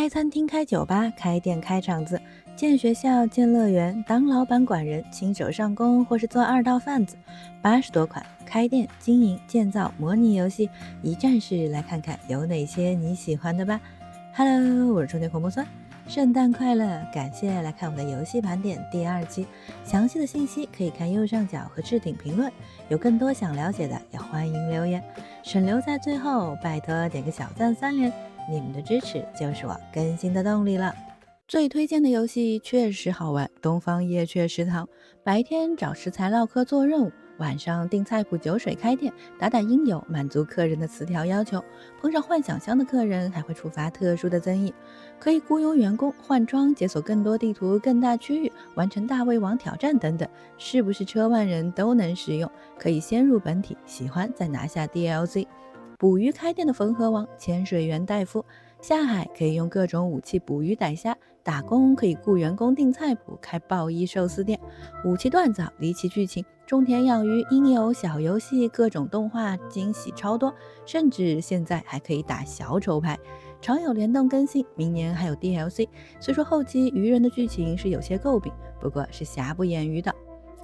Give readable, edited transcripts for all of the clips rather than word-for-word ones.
开餐厅、开酒吧、开店、开厂子，建学校、建乐园，当老板、管人，亲手上工或是做二道贩子，80多款开店、经营、建造模拟游戏，一站式来看看有哪些你喜欢的吧。Hello，我是充电口木酸，圣诞快乐！感谢来看我们的游戏盘点第2期，详细的信息可以看右上角和置顶评论。有更多想了解的，也欢迎留言，省留在最后，拜托点个小赞3连。你们的支持就是我更新的动力了。最推荐的游戏确实好玩，东方夜雀食堂，白天找食材唠嗑做任务，晚上订菜谱酒水开店，打打音游，满足客人的词条要求。碰上幻想乡的客人还会触发特殊的增益，可以雇佣员工换装，解锁更多地图、更大区域，完成大胃王挑战等等，是不是车万人都能使用？可以先入本体，喜欢再拿下 DLC。捕鱼开店的缝合王，潜水员戴夫，下海可以用各种武器捕鱼逮虾，打工可以雇员工订菜谱，开爆衣寿司店，武器锻造，离奇剧情，种田养鱼，应有小游戏，各种动画惊喜超多，甚至现在还可以打小丑牌，常有联动更新，明年还有 DLC。虽说后期鱼人的剧情是有些诟病，不过是瑕不掩瑜的。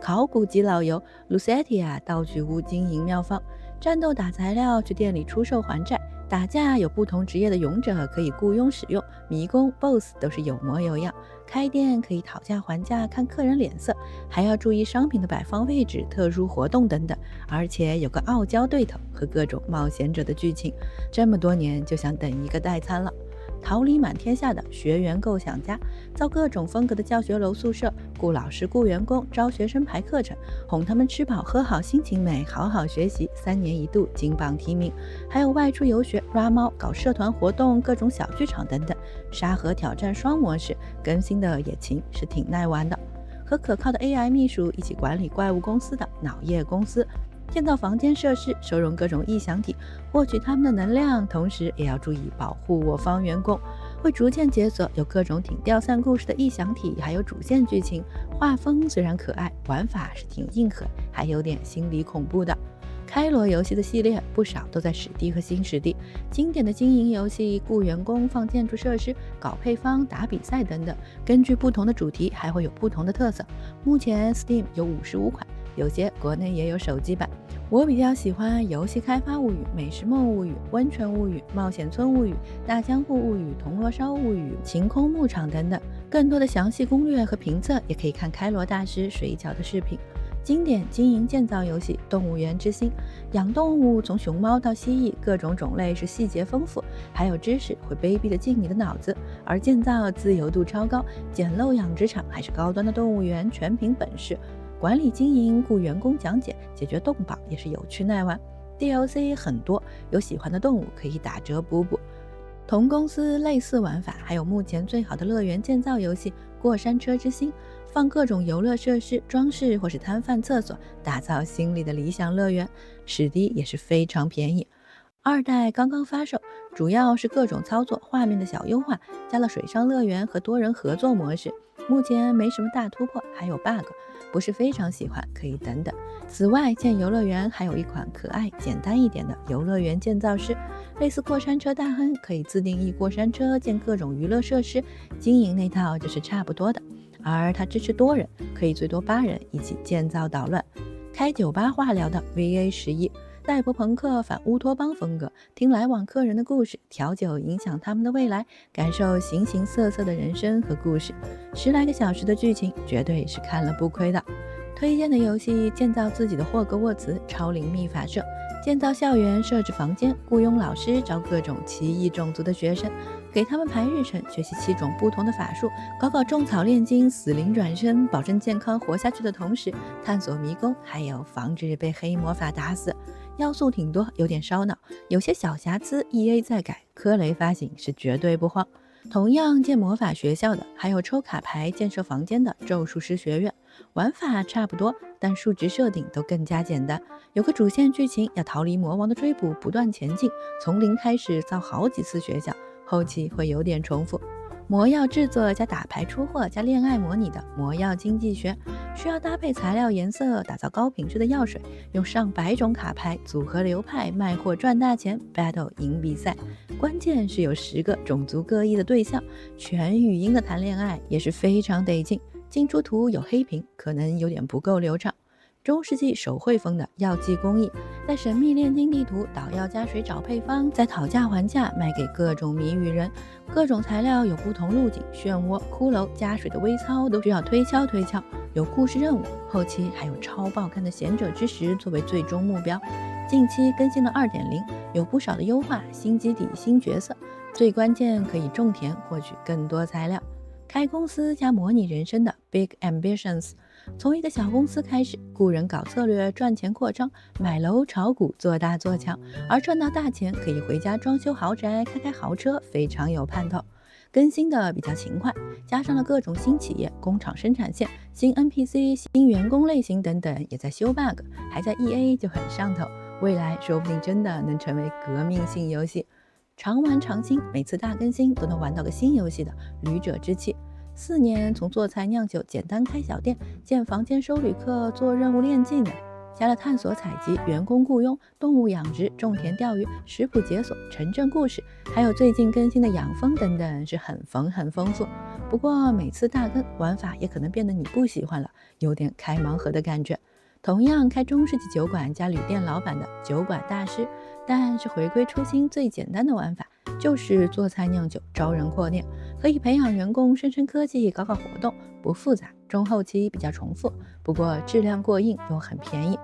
考古级老游 Lucetia 道具屋经营妙方，战斗打材料，去店里出售还债，打架有不同职业的勇者可以雇佣使用，迷宫 BOSS 都是有模有样，开店可以讨价还价，看客人脸色，还要注意商品的摆放位置、特殊活动等等，而且有个傲娇对头和各种冒险者的剧情，这么多年就想等一个代餐了。桃李满天下的学员构想家，造各种风格的教学楼宿舍，雇老师雇员工，招学生排课程，哄他们吃饱喝好心情美，好好学习，3年1度金榜题名，还有外出游学、抓猫、搞社团活动，各种小剧场等等。沙盒挑战双模式更新的也勤，是挺耐玩的。和可靠的 AI 秘书一起管理怪物公司的脑业公司，建造房间设施，收容各种异想体，获取他们的能量，同时也要注意保护我方员工。会逐渐解锁有各种挺掉散故事的异想体，还有主线剧情。画风虽然可爱，玩法是挺硬核，还有点心理恐怖的。开罗游戏的系列不少都在史地和新史地，经典的经营游戏，雇员工、放建筑设施、搞配方、打比赛等等，根据不同的主题还会有不同的特色。目前 Steam 有55款，有些国内也有手机版。我比较喜欢《游戏开发物语》、《美食梦物语》、《温泉物语》、《冒险村物语》、《大江户物语》、《铜锣烧物语》、《晴空牧场》等等。更多的详细攻略和评测，也可以看开罗大师水饺的视频。经典经营建造游戏《动物园之心》，养动物从熊猫到蜥蜴，各种种类是细节丰富，还有知识会卑鄙的进你的脑子。而建造自由度超高，简陋养殖场还是高端的动物园，全凭本事。管理经营，雇员工讲解，解决动保也是有趣耐玩。DLC 很多，有喜欢的动物可以打折补补。同公司类似玩法，还有目前最好的乐园建造游戏《过山车之心》，放各种游乐设施、装饰或是摊贩厕所，打造心里的理想乐园。史迪也是非常便宜。2代刚刚发售，主要是各种操作画面的小优化，加了水上乐园和多人合作模式。目前没什么大突破，还有 bug， 不是非常喜欢，可以等等。此外，建游乐园还有一款可爱简单一点的游乐园建造师，类似过山车大亨，可以自定义过山车，建各种娱乐设施，经营那套就是差不多的。而它支持多人，可以最多8人一起建造捣乱。开酒吧话聊的 VA11，赛博朋克反乌托邦风格，听来往客人的故事，调酒影响他们的未来，感受形形色色的人生和故事。10来个小时的剧情，绝对是看了不亏的。推荐的游戏：建造自己的霍格沃茨超灵秘法社，建造校园设置房间，雇佣老师招各种奇异种族的学生，给他们排日程，学习7种不同的法术，搞种草炼金，死灵转身，保证健康活下去的同时，探索迷宫，还有防止被黑魔法打死。要素挺多，有点烧脑，有些小瑕疵 EA 再改，科雷发行是绝对不慌。同样建魔法学校的，还有抽卡牌建设房间的咒术师学院，玩法差不多，但数值设定都更加简单。有个主线剧情，要逃离魔王的追捕，不断前进，从零开始造好几次学校，后期会有点重复。魔药制作加打牌出货加恋爱模拟的魔药经济学，需要搭配材料颜色打造高品质的药水，用上百种卡牌组合流派卖货赚大钱 battle 赢比赛。关键是有10个种族各异的对象，全语音的谈恋爱也是非常得劲。进出图有黑屏，可能有点不够流畅。中世纪手绘风的药剂工艺，在神秘炼金地图捣药加水找配方，再讨价还价卖给各种谜语人。各种材料有不同路径，漩涡、骷髅、加水的微操都需要推敲。有故事任务，后期还有超爆肝的贤者之石作为最终目标。近期更新了 2.0， 有不少的优化，新基底、新角色，最关键可以种田获取更多材料。开公司加模拟人生的 Big Ambitions， 从一个小公司开始，雇人搞策略赚钱扩张，买楼炒股做大做强，而赚到大钱可以回家装修豪宅开豪车，非常有盼头。更新的比较勤快，加上了各种新企业、工厂生产线、新 NPC、新员工类型等等，也在修 bug， 还在 EA 就很上头，未来说不定真的能成为革命性游戏。常玩常新，每次大更新都能玩到个新游戏的旅者之气。4年从做菜酿酒、简单开小店、建房间收旅客、做任务练技能，加了探索采集、员工雇佣、动物养殖、种田钓鱼、食谱解锁、城镇故事，还有最近更新的养蜂等等，是很丰富。不过每次大更，玩法也可能变得你不喜欢了，有点开盲盒的感觉。同样开中世纪酒馆加旅店老板的酒馆大师，但是回归初心最简单的玩法，就是做菜酿酒招人扩店，可以培养员工升科技搞活动，不复杂，中后期比较重复，不过质量过硬又很便宜。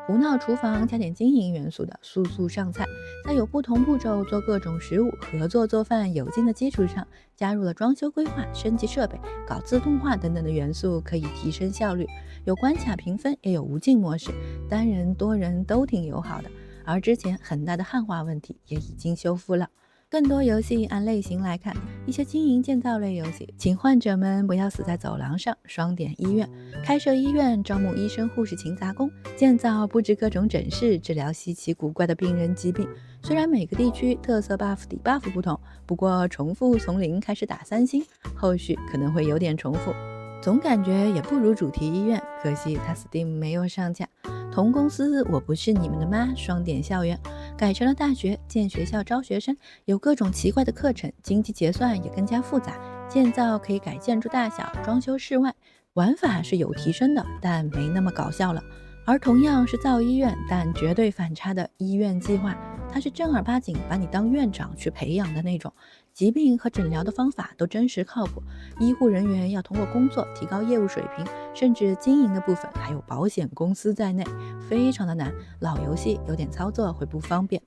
胡闹厨房加点经营元素的速上菜，在有不同步骤做各种食物、合作做饭有劲的基础上，加入了装修规划、升级设备、搞自动化等等的元素，可以提升效率。有关卡评分，也有无尽模式，单人多人都挺友好的。而之前很大的汉化问题也已经修复了。更多游戏按类型来看，一些经营建造类游戏，请患者们不要死在走廊上，双点医院，开设医院，招募医生、护士、勤杂工，建造布置各种诊室，治疗稀奇古怪的病人疾病。虽然每个地区特色 buff 底 buff 不同，不过重复从0开始打3星，后续可能会有点重复。总感觉也不如主题医院，可惜它 Steam 没有上架。同公司我不是你们的妈，双点校园改成了大学，建学校招学生，有各种奇怪的课程，经济结算也更加复杂，建造可以改建筑大小，装修室外，玩法是有提升的，但没那么搞笑了。而同样是造医院，但绝对反差的医院计划，它是正儿八经把你当院长去培养的那种，疾病和诊疗的方法都真实靠谱，医护人员要通过工作提高业务水平，甚至经营的部分还有保险公司在内，非常的难，老游戏有点操作会不方便。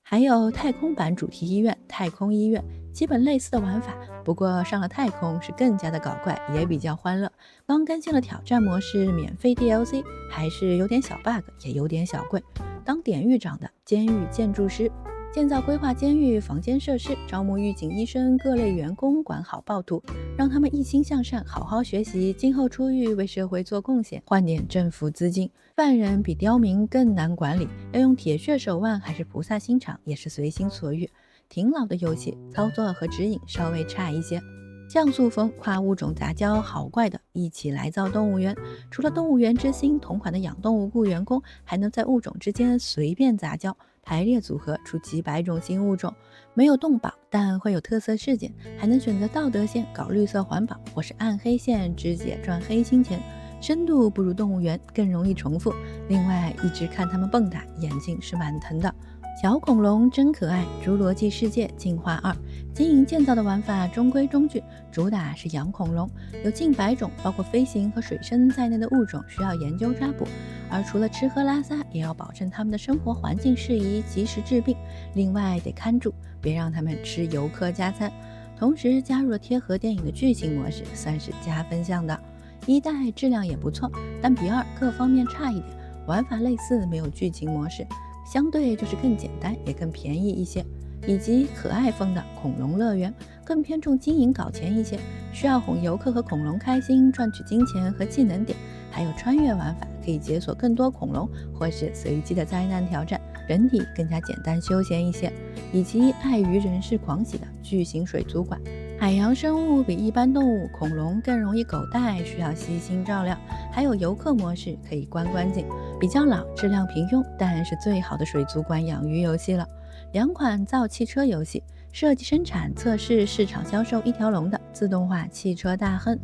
还有太空版主题医院、太空医院，基本类似的玩法，不过上了太空是更加的搞怪，也比较欢乐。刚更新了挑战模式，免费 DLC， 还是有点小 bug， 也有点小贵。当典狱长的监狱建筑师，建造规划监狱房间设施，招募狱警、医生各类员工，管好暴徒，让他们一心向善，好好学习，今后出狱为社会做贡献，换点政府资金。犯人比刁民更难管理，要用铁血手腕还是菩萨心肠，也是随心所欲。挺老的游戏，操作和指引稍微差一些。像素风跨物种杂交，好怪的，一起来造动物园。除了动物园之星同款的养动物雇员工，还能在物种之间随便杂交，排列组合出几百种新物种。没有动保，但会有特色事件，还能选择道德线搞绿色环保，或是暗黑线肢解赚黑心钱。深度不如动物园，更容易重复。另外，一直看他们蹦跶，眼睛是蛮疼的。小恐龙真可爱，侏罗纪世界进化2，经营建造的玩法中规中矩，主打是养恐龙，有近100种，包括飞行和水生在内的物种需要研究抓捕，而除了吃喝拉撒，也要保证他们的生活环境适宜，及时治病。另外得看住，别让他们吃游客加餐。同时加入了贴合电影的剧情模式，算是加分项的。1代质量也不错，但比2各方面差一点，玩法类似，没有剧情模式，相对就是更简单，也更便宜一些。以及可爱风的恐龙乐园，更偏重经营搞钱一些，需要哄游客和恐龙开心，赚取金钱和技能点。还有穿越玩法，可以解锁更多恐龙，或是随机的灾难挑战，整体更加简单休闲一些。以及爱鱼人士狂喜的巨型水族馆，海洋生物比一般动物，恐龙更容易狗带，需要悉心照料。还有游客模式，可以观观景。比较老、质量平庸，但是最好的水族馆养鱼游戏了。两款造汽车游戏，设计、生产、测试、市场销售一条龙的自动化汽车大亨。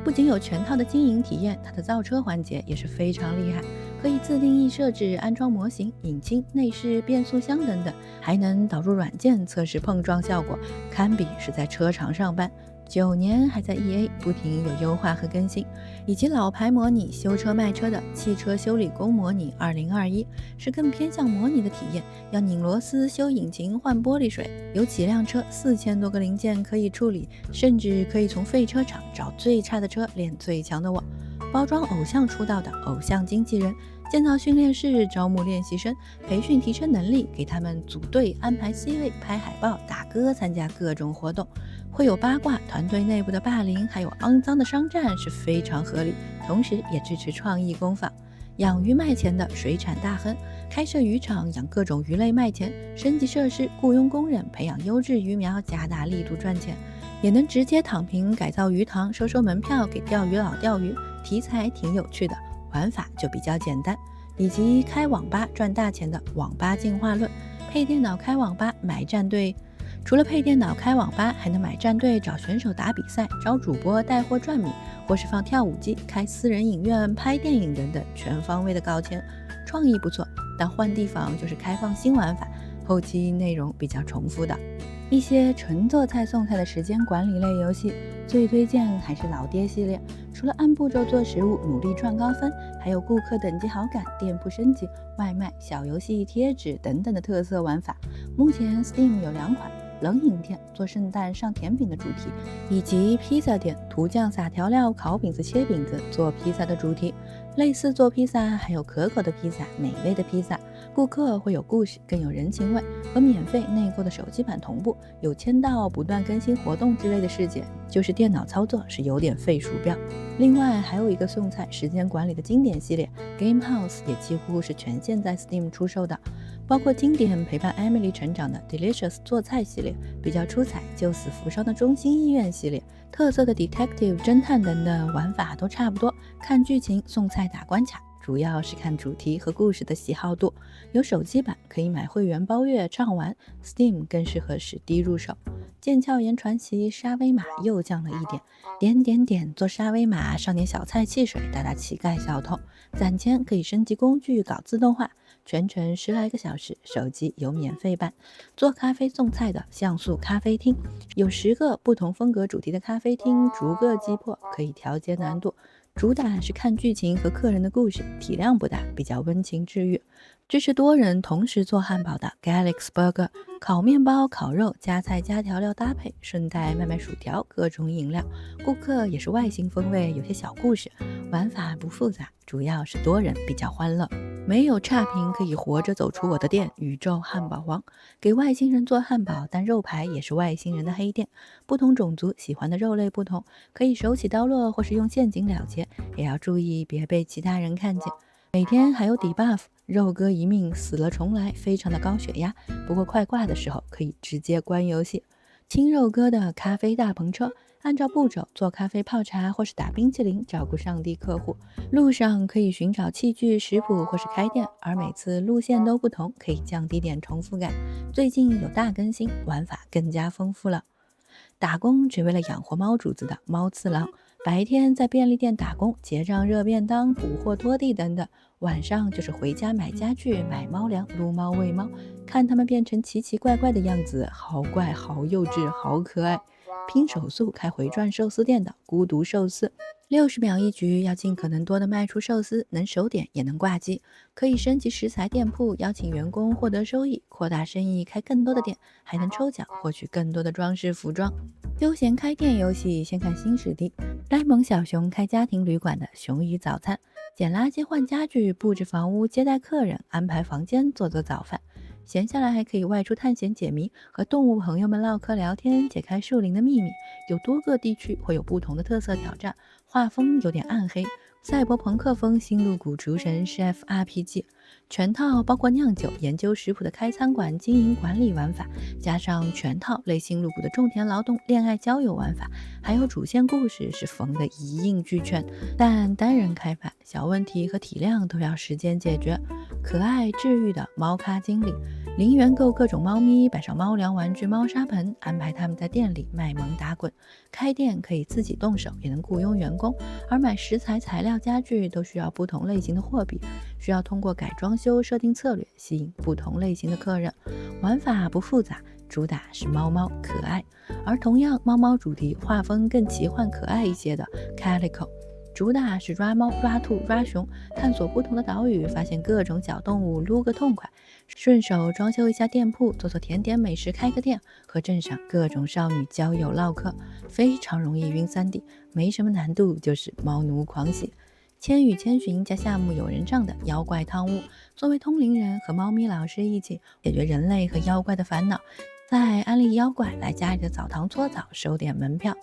不仅有全套的经营体验，它的造车环节也是非常厉害，可以自定义设置、安装模型、引擎、内饰、变速箱等等，还能导入软件测试碰撞效果，堪比是在车厂上班。9年还在 EA 不停有优化和更新，以及老牌模拟修车卖车的汽车修理工模拟2021，是更偏向模拟的体验，要拧螺丝、修引擎、换玻璃水，有几辆车4000多个零件可以处理，甚至可以从废车场找最差的车练最强的我。包装偶像出道的偶像经纪人，建造训练室，招募练习生，培训提升能力，给他们组队，安排 C 位，拍海报，打歌，参加各种活动。会有八卦，团队内部的霸凌，还有肮脏的商战是非常合理，同时也支持创意工坊。养鱼卖钱的水产大亨，开设渔场，养各种鱼类卖钱，升级设施，雇佣工人，培养优质鱼苗，加大力度赚钱。也能直接躺平改造鱼塘，收门票给钓鱼佬钓鱼，题材挺有趣的，玩法就比较简单。以及开网吧赚大钱的网吧进化论，配电脑开网吧买战队。除了配电脑开网吧，还能买战队，找选手打比赛，找主播带货赚米，或是放跳舞机，开私人影院，拍电影等等，全方位的搞钱。创意不错，但换地方就是开放新玩法，后期内容比较重复的。一些纯做菜送菜的时间管理类游戏，最推荐还是老爹系列。除了按步骤做食物，努力赚高分，还有顾客等级好感、店铺升级、外卖、小游戏、贴纸等等的特色玩法。目前 Steam 有2款。冷饮店做圣诞上甜饼的主题，以及披萨店涂酱撒调料、烤饼子、切饼子做披萨的主题。类似做披萨，还有可口的披萨、美味的披萨，顾客会有故事，更有人情味，和免费内购的手机版同步，有签到、不断更新活动之类的世界，就是电脑操作是有点费鼠标。另外还有一个送菜时间管理的经典系列 Game House， 也几乎是全线在 Steam 出售的，包括经典陪伴 Emily 成长的 Delicious 做菜系列，比较出彩救死扶伤的中心医院系列，特色的 Detective 侦探等等，玩法都差不多，看剧情送菜打关卡，主要是看主题和故事的喜好度。有手机版可以买会员包月畅玩， Steam 更适合史低入手。剑鞘岩传奇沙威玛又降了一点，做沙威玛上点小菜汽水，打打乞丐小偷，攒钱可以升级工具搞自动化，全程10来个小时，手机有免费版。做咖啡送菜的像素咖啡厅，有10个不同风格主题的咖啡厅，逐个击破，可以调节难度。主打是看剧情和客人的故事，体量不大，比较温情治愈。支持多人同时做汉堡的 Galax Burger， 烤面包、烤肉，加菜加调料搭配，顺带卖薯条，各种饮料。顾客也是外星风味，有些小故事，玩法不复杂，主要是多人比较欢乐。没有差评可以活着走出我的店，宇宙汉堡王给外星人做汉堡，但肉排也是外星人的黑店。不同种族喜欢的肉类不同，可以手起刀落或是用陷阱了结，也要注意别被其他人看见。每天还有 debuff， 肉鸽一命死了重来，非常的高血压，不过快挂的时候可以直接关游戏。青肉鸽的咖啡大篷车，按照步骤做咖啡、泡茶或是打冰淇淋，照顾上帝客户。路上可以寻找器具、食谱或是开店，而每次路线都不同，可以降低点重复感。最近有大更新，玩法更加丰富了。打工只为了养活猫主子的猫次郎，白天在便利店打工，结账、热便当、补货、拖地等等，晚上就是回家买家具、买猫粮、撸猫、喂猫，看它们变成奇奇怪怪的样子，好怪、好幼稚、好可爱。拼手速开回转寿司店的孤独寿司，60秒一局，要尽可能多的卖出寿司，能手点也能挂机，可以升级食材店铺，邀请员工获得收益，扩大生意，开更多的店，还能抽奖获取更多的装饰服装。休闲开店游戏，先看新史迪，呆萌小熊开家庭旅馆的熊与早餐，捡垃圾换家具，布置房屋接待客人，安排房间做早饭。闲下来还可以外出探险解谜，和动物朋友们唠嗑聊天，解开树林的秘密。有多个地区会有不同的特色挑战，画风有点暗黑，赛博朋克风新露谷厨神 Chef RPG。全套包括酿酒、研究食谱的开餐馆、经营管理玩法，加上全套类型入股的种田劳动、恋爱交友玩法，还有主线故事，是缝的一应俱全。但单人开发，小问题和体量都要时间解决。可爱治愈的猫咖经理，零元购各种猫咪，摆上猫粮玩具、猫砂盆，安排他们在店里卖萌打滚。开店可以自己动手，也能雇佣员工，而买食材、材料、家具都需要不同类型的货币，需要通过改装修设定策略，吸引不同类型的客人。玩法不复杂，主打是猫猫可爱。而同样猫猫主题、画风更奇幻可爱一些的 Calico，主打是抓猫、抓兔、抓熊，探索不同的岛屿，发现各种小动物，撸个痛快。顺手装修一下店铺，做做甜点美食，开个店，和镇上各种少女交友唠嗑，非常容易晕3D，没什么难度，就是猫奴狂喜。千与千寻加夏目友人帐的妖怪汤屋，作为通灵人和猫咪老师一起解决人类和妖怪的烦恼，再安利妖怪来家里的澡堂搓澡，收点门票。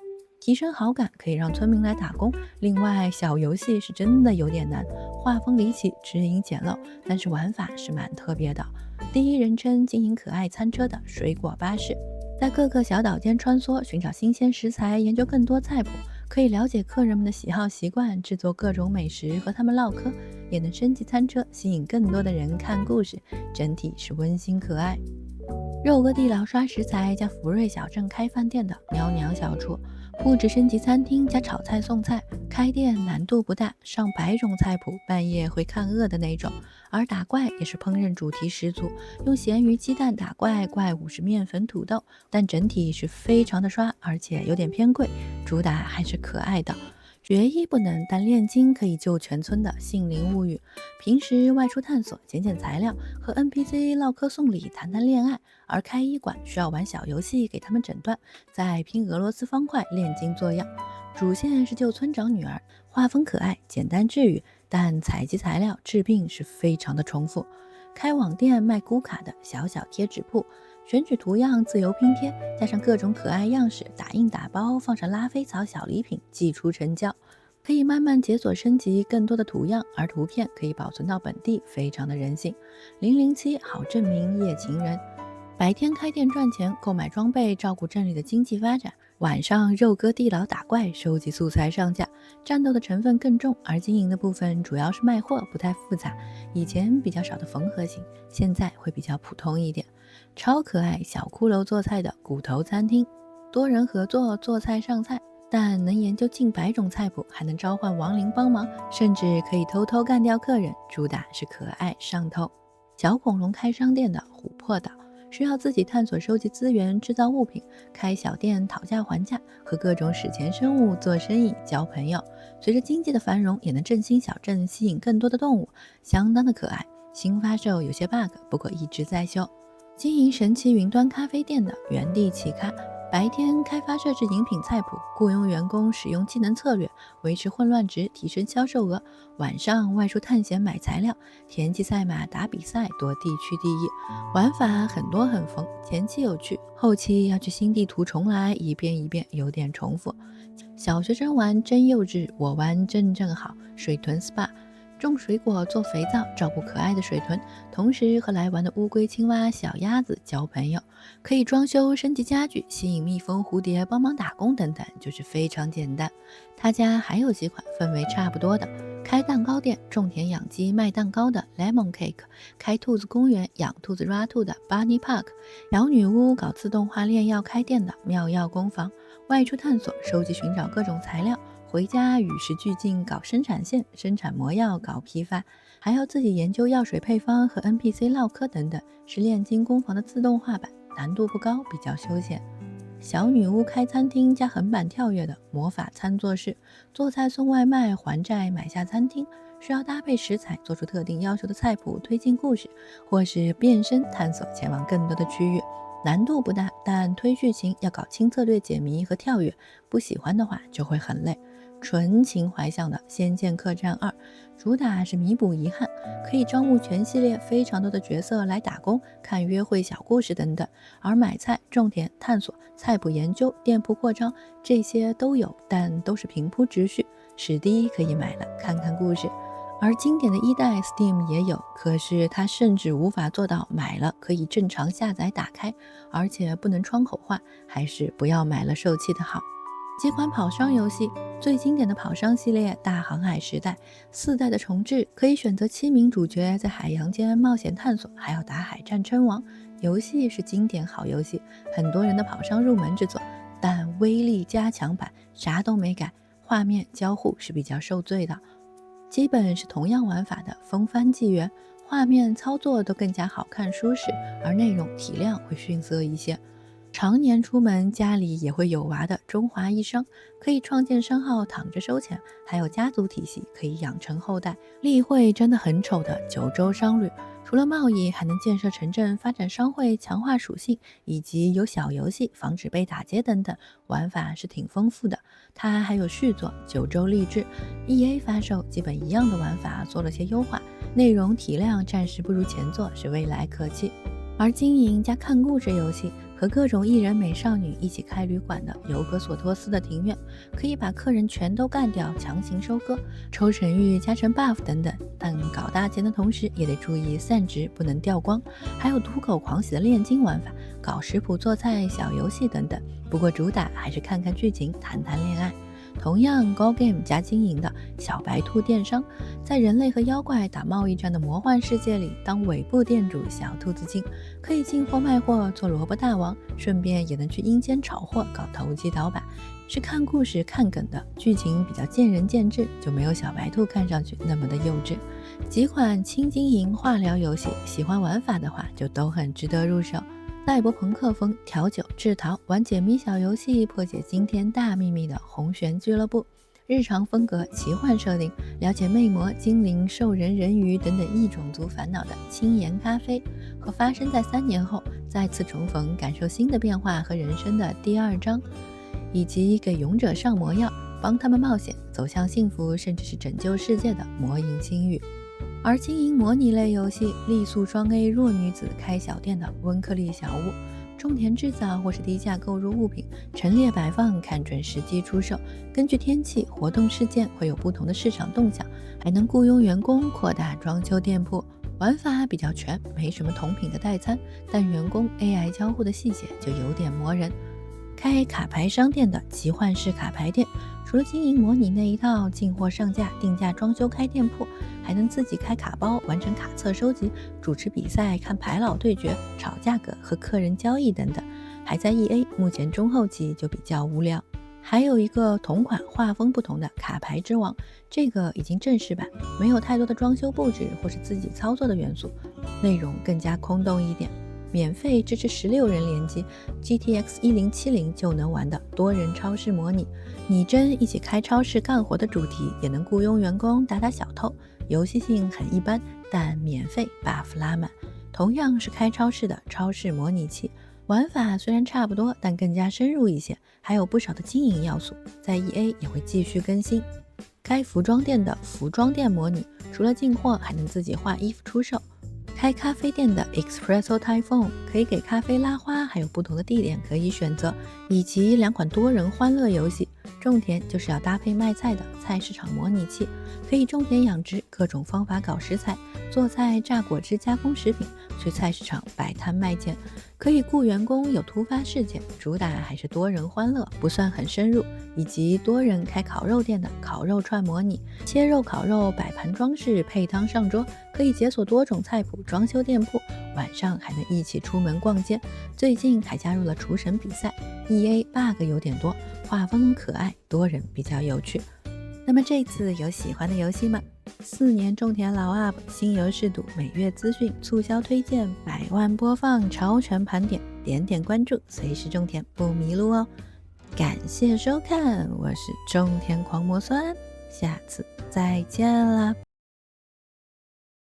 提升好感可以让村民来打工，另外小游戏是真的有点难，画风离奇，指引简陋，但是玩法是蛮特别的。第一人称经营可爱餐车的水果巴士，在各个小岛间穿梭，寻找新鲜食材，研究更多菜谱，可以了解客人们的喜好习惯，制作各种美食和他们唠嗑，也能升级餐车，吸引更多的人看故事，整体是温馨可爱。肉鸽地牢刷食材加福瑞小镇开饭店的喵娘小厨，不止升级餐厅加炒菜送菜，开店难度不大，上100种菜谱，半夜会看饿的那种。而打怪也是烹饪主题十足，用咸鱼鸡蛋打怪，怪物是面粉土豆，但整体是非常的刷，而且有点偏贵，主打还是可爱的。学医不能，但炼金可以救全村的杏林物语。平时外出探索，捡捡材料，和 NPC 唠嗑送礼，谈谈恋爱。而开医馆需要玩小游戏给他们诊断，再拼俄罗斯方块炼金做药。主线是救村长女儿，画风可爱，简单治愈，但采集材料治病是非常的重复。开网店卖咕卡的小小贴纸铺，选取图样自由拼贴，加上各种可爱样式，打印打包，放上拉菲草小礼品，寄出成交。可以慢慢解锁升级更多的图样，而图片可以保存到本地，非常的人性。007好证明夜情人。白天开店赚钱，购买装备，照顾镇里的经济发展；晚上肉鸽地牢打怪，收集素材上架。战斗的成分更重，而经营的部分主要是卖货，不太复杂。以前比较少的缝合型，现在会比较普通一点。超可爱小骷髅做菜的骨头餐厅，多人合作做菜上菜，但能研究近100种菜谱，还能召唤亡灵帮忙，甚至可以偷偷干掉客人，主打是可爱上头。小恐龙开商店的琥珀岛，需要自己探索收集资源，制造物品，开小店讨价还价，和各种史前生物做生意，交朋友。随着经济的繁荣，也能振兴小镇，吸引更多的动物，相当的可爱。新发售有些 bug， 不过一直在修。经营神奇云端咖啡店的原地起咖，白天开发设置饮品菜谱，雇佣员工使用技能策略，维持混乱值，提升销售额。晚上外出探险买材料，田忌赛马打比赛夺地区第一。玩法很多很疯，前期有趣，后期要去新地图重来，一遍一遍有点重复。小学生玩真幼稚，我玩真正好。水豚 SPA，种水果做肥皂，照顾可爱的水豚，同时和来玩的乌龟、青蛙、小鸭子交朋友。可以装修升级家具，吸引蜜蜂、蝴蝶帮忙打工等等，就是非常简单。他家还有几款氛围差不多的，开蛋糕店，种田养鸡卖蛋糕的 Lemon Cake， 开兔子公园养兔子 Ratu 的 Bunny Park， 小女巫搞自动化炼药开店的妙药工坊，外出探索收集寻找各种材料，回家与时俱进搞生产线，生产魔药搞批发，还要自己研究药水配方和 NPC 唠嗑等等，是炼金工坊的自动化版，难度不高，比较休闲。小女巫开餐厅加横版跳跃的魔法餐作室，做菜送外卖，还债买下餐厅，需要搭配食材做出特定要求的菜谱，推进故事，或是变身探索前往更多的区域。难度不大，但推剧情要搞轻策略解谜和跳跃，不喜欢的话就会很累。纯情怀向的《仙剑客栈2》，主打是弥补遗憾，可以招募全系列非常多的角色来打工、看约会小故事等等。而买菜、种田、探索、菜谱研究、店铺扩张这些都有，但都是平铺直叙，史低可以买了看看故事。而经典的一代 Steam 也有，可是它甚至无法做到买了可以正常下载打开，而且不能窗口化，还是不要买了受气的好。几款跑商游戏，最经典的跑商系列大航海时代4代的重置，可以选择7名主角在海洋间冒险探索，还要打海战称王。游戏是经典好游戏，很多人的跑商入门之作，但威力加强版啥都没改，画面交互是比较受罪的。基本是同样玩法的风帆纪元，画面操作都更加好看舒适，而内容体量会逊色一些。常年出门家里也会有娃的中华一商，可以创建商号躺着收钱，还有家族体系可以养成后代。例会真的很丑的九州商旅，除了贸易还能建设城镇，发展商会，强化属性，以及有小游戏防止被打劫等等，玩法是挺丰富的。它还有续作九州励志 EA 发售基本一样的玩法，做了些优化，内容体量暂时不如前作，是未来可期。而经营加看故事游戏，和各种艺人美少女一起开旅馆的尤格索托斯的庭院，可以把客人全都干掉，强行收割，抽神域加成 buff 等等。但搞大钱的同时也得注意散值不能掉光，还有赌狗狂喜的炼金玩法，搞食谱做菜小游戏等等。不过主打还是看看剧情，谈谈恋爱。同样 Go Game 加经营的小白兔电商，在人类和妖怪打贸易战的魔幻世界里当尾部店主小兔子精，可以进货卖货做萝卜大王，顺便也能去阴间炒货搞投机倒把，是看故事看梗的，剧情比较见仁见智，就没有小白兔看上去那么的幼稚。几款轻经营化疗游戏，喜欢玩法的话就都很值得入手。赛博朋克风调酒制陶，玩解谜小游戏，破解惊天大秘密的红旋俱乐部；日常风格奇幻设定，了解魅魔、精灵、兽人、人鱼等等异种族烦恼的轻盐咖啡，和发生在3年后再次重逢，感受新的变化和人生的第2章，以及给勇者上魔药，帮他们冒险走向幸福，甚至是拯救世界的魔影星语。而经营模拟类游戏，力速双 A 弱女子开小店的温克利小屋，种田制造或是低价购入物品，陈列摆放，看准时机出售。根据天气、活动事件会有不同的市场动向，还能雇佣员工扩大装修店铺。玩法比较全，没什么同品的代餐，但员工 AI 交互的细节就有点磨人。开卡牌商店的奇幻式卡牌店，除了经营模拟那一套进货上架、定价装修开店铺，还能自己开卡包，完成卡册收集，主持比赛，看牌老对决，炒价格和客人交易等等。还在 EA， 目前中后期就比较无聊。还有一个同款画风不同的卡牌之王，这个已经正式版，没有太多的装修布置或是自己操作的元素，内容更加空洞一点。免费支持16人联机 GTX 1070就能玩的多人超市模拟，拟真一起开超市干活的主题，也能雇佣员工打打小偷，游戏性很一般，但免费 buff 拉满。同样是开超市的超市模拟器，玩法虽然差不多，但更加深入一些，还有不少的经营要素，在 EA 也会继续更新。开服装店的服装店模拟，除了进货，还能自己画衣服出售。开咖啡店的 Espresso Typhoon 可以给咖啡拉花，还有不同的地点可以选择，以及2款多人欢乐游戏。种田就是要搭配卖菜的菜市场模拟器，可以种田养殖，各种方法搞食材，做菜、榨果汁、加工食品，去菜市场摆摊卖钱，可以雇员工，有突发事件，主打还是多人欢乐，不算很深入，以及多人开烤肉店的烤肉串模拟，切肉、烤肉、摆盘装饰、配汤上桌，可以解锁多种菜谱，装修店铺，晚上还能一起出门逛街。最近还加入了厨神比赛。 EA bug 有点多，画风可爱，多人比较有趣。那么这次有喜欢的游戏吗？4年种田老 UP， 新游试赌，每月资讯，促销推荐，100万播放，超全盘点，点点关注，随时种田不迷路哦。感谢收看，我是种田狂魔酸，下次再见啦。